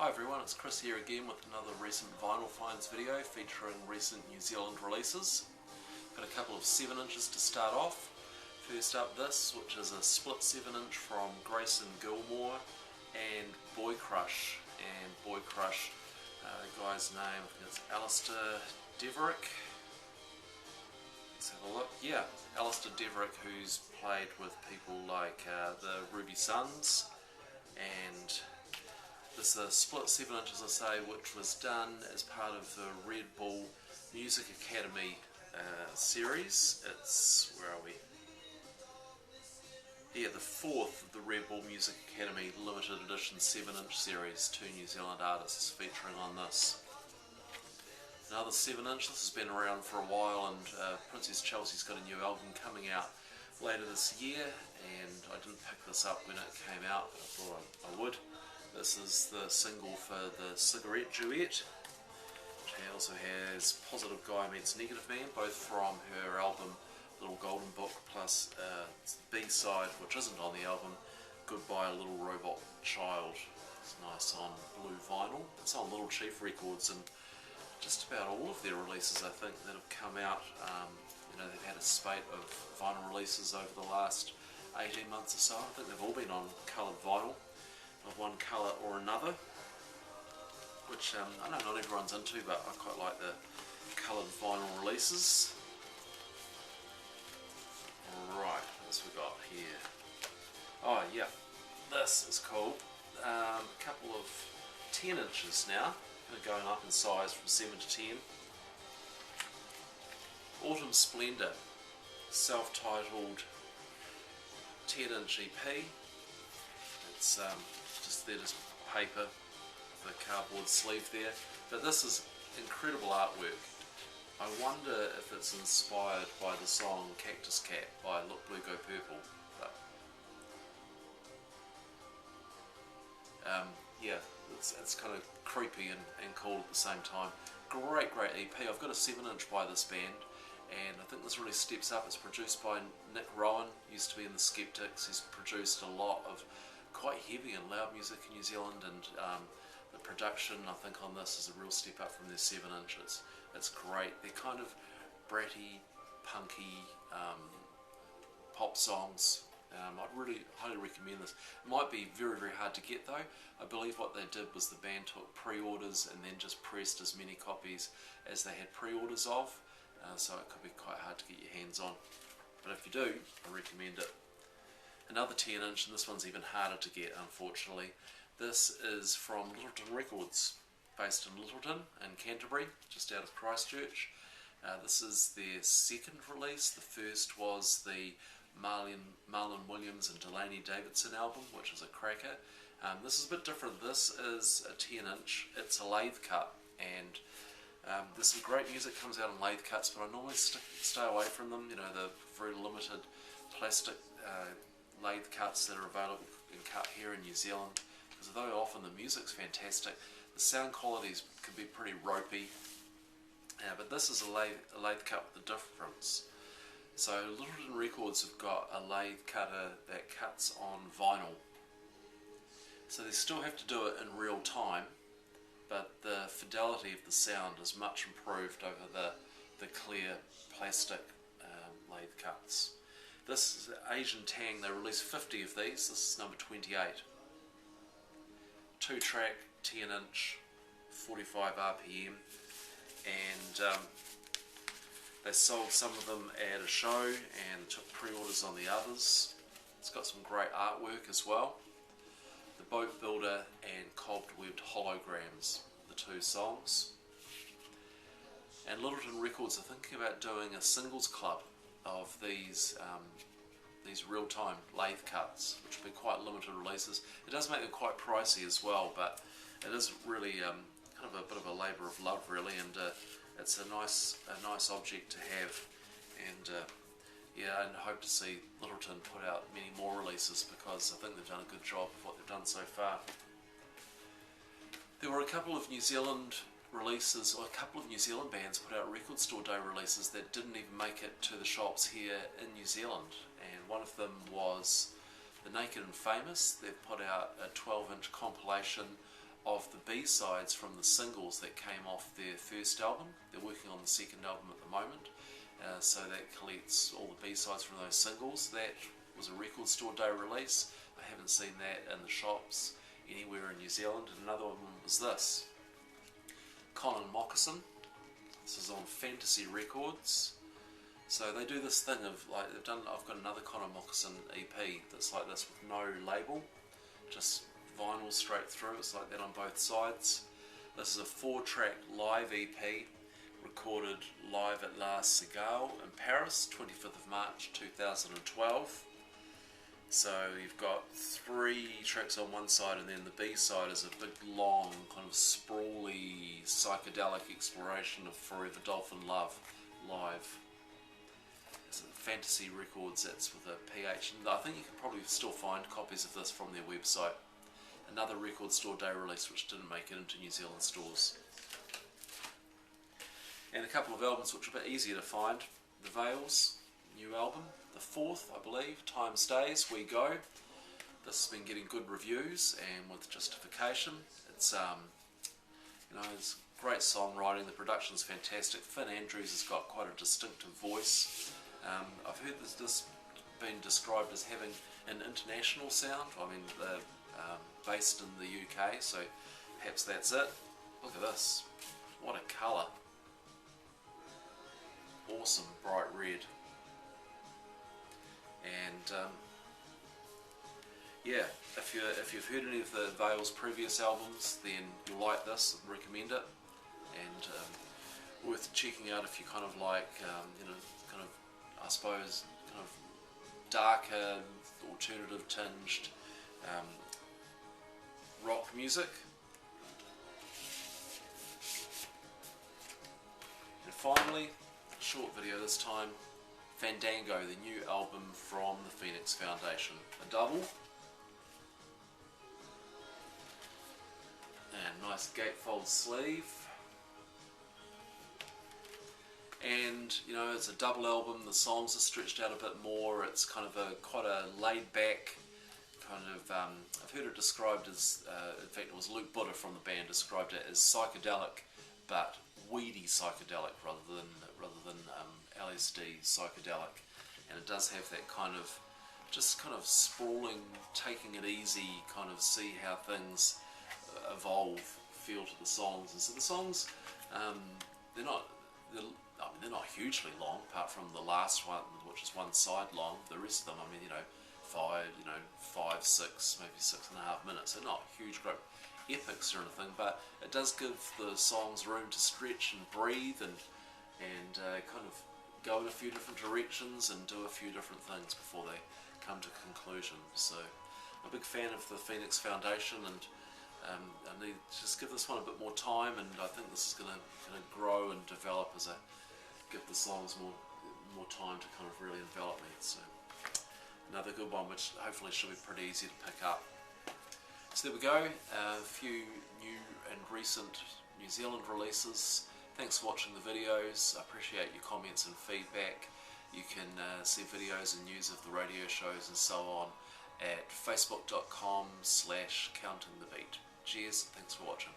Hi everyone, it's Chris here again with another recent vinyl finds video featuring recent New Zealand releases. Got a couple of 7 inches to start off. First up this, which is a split 7 inch from Grayson Gilmore and Boy Crush. And Boy Crush, the guy's name, I think it's Alistair Deverick. Let's have a look. Yeah, Alistair Deverick, who's played with people like the Ruby Suns, and this is a split 7 inches, I say, which was done as part of the Red Bull Music Academy series. It's, where are we? Yeah, the 4th of the Red Bull Music Academy limited edition 7 inch series, 2 New Zealand artists featuring on this. Another 7 inch, this has been around for a while, and Princess Chelsea's got a new album coming out later this year, and I didn't pick this up when it came out, but I thought I would. This is the single for the Cigarette Duet. She also has Positive Guy Meets Negative Man, both from her album Little Golden Book, plus B-side, which isn't on the album, Goodbye Little Robot Child. It's nice on blue vinyl. It's on Little Chief Records, and just about all of their releases, I think, that have come out, they've had a spate of vinyl releases over the last 18 months or so. I think they've all been on coloured vinyl of one colour or another, which I know not everyone's into, but I quite like the coloured vinyl releases. Right, what's we got here? Oh yeah, this is cool. A couple of 10 inches now, going up in size from 7 to 10. Autumn Splendour, self-titled 10 inch EP. It's just paper, the cardboard sleeve there, but this is incredible artwork. I wonder if it's inspired by the song Cactus Cat by Look Blue Go Purple. But, yeah, it's kind of creepy and cool at the same time. Great EP. I've got a 7 inch by this band, and I think this really steps up. It's produced by Nick Rowan, used to be in the Skeptics. He's produced a lot of quite heavy and loud music in New Zealand, and the production, I think, on this is a real step up from their 7 inches. It's great. They're kind of bratty, punky pop songs. I'd really highly recommend this. It might be very, very hard to get though. I believe what they did was the band took pre-orders and then just pressed as many copies as they had pre-orders of, so it could be quite hard to get your hands on. But if you do, I recommend it. Another 10 inch, and this one's even harder to get, unfortunately. This is from WaihekeRecords, based in Littleton in Canterbury, just out of Christchurch. This is their second release. The first was the Marlon Williams and Delaney Davidson album, which is a cracker. This is a bit different. This is a 10 inch. It's a lathe cut, and there's some great music comes out in lathe cuts, but I normally stay away from them. You know, the very limited plastic lathe cuts that are available and cut here in New Zealand, because although often the music's fantastic, the sound qualities can be pretty ropey. But this is a lathe cut with a difference. So Littleton Records have got a lathe cutter that cuts on vinyl. So they still have to do it in real time, but the fidelity of the sound is much improved over the clear plastic lathe cuts. This is Asian Tang. They released 50 of these. This is number 28. 2 track, 10 inch, 45 RPM, and they sold some of them at a show and took pre-orders on the others. It's got some great artwork as well. The Boat Builder and Cobwebbed Holograms, the 2 songs. And Littleton Records are thinking about doing a singles club of these real-time lathe cuts, which will be quite limited releases. It does make them quite pricey as well, but it is really kind of a bit of a labour of love, really, and it's a nice object to have. And yeah, and I hope to see Littleton put out many more releases, because I think they've done a good job of what they've done so far. There were a couple of New Zealand releases, or a couple of New Zealand bands put out Record Store Day releases that didn't even make it to the shops here in New Zealand, and one of them was The Naked and Famous. They've put out a 12 inch compilation of the B-sides from the singles that came off their first album. They're working on the second album at the moment, so that collects all the B-sides from those singles. That was a record store day release. I haven't seen that in the shops anywhere in New Zealand. And another one was this, Conan Moccasin. This is on Fantasy Records. So they do this thing of like I've got another Conan Moccasin EP that's like this with no label, just vinyl straight through. It's like that on both sides. This is a 4-track live EP recorded live at La Cigale in Paris, 25th of March 2012. So you've got 3 tracks on one side, and then the B side is a big long kind of sprawly psychedelic exploration of Forever Dolphin Love live. It's Fantasy Records, that's with a PH, and I think you can probably still find copies of this from their website. Another record store day release which didn't make it into New Zealand stores. And a couple of albums which are a bit easier to find. The Veils, new album, the 4th I believe, Time Stays, We Go. This has been getting good reviews and with justification. It's it's great songwriting, the production's fantastic. Finn Andrews has got quite a distinctive voice. I've heard this been described as having an international sound. I mean, they're based in the UK, so perhaps that's it. Look at this, what a colour. Awesome bright red. And yeah, if you've heard any of the Veils previous albums, then you'll like this. I'd recommend it, and worth checking out if you kind of like kind of, I suppose, kind of darker, alternative tinged rock music. And finally, short video this time, Fandango, the new album from the Phoenix Foundation. A double. And nice gatefold sleeve. And it's a double album, the songs are stretched out a bit more, it's kind of quite a laid back kind of, I've heard it described as, in fact it was Luke Buddha from the band described it as psychedelic, but weedy psychedelic rather than LSD psychedelic, and it does have that kind of just kind of sprawling, taking it easy, kind of see how things evolve feel to the songs. And so the songs, they're not hugely long, apart from the last one, which is one side long. The rest of them, I mean, 5, 6, maybe 6.5 minutes. They're not huge, great epics or anything, but it does give the songs room to stretch and breathe and kind of go in a few different directions and do a few different things before they come to conclusion. So I'm a big fan of the Phoenix Foundation, and I need to just give this one a bit more time, and I think this is going to grow and develop as I give the songs more time to kind of really envelop me. So another good one which hopefully should be pretty easy to pick up. So there we go, a few new and recent New Zealand releases. Thanks for watching the videos, I appreciate your comments and feedback. You can see videos and news of the radio shows and so on at facebook.com/countingthebeat. Cheers, thanks for watching.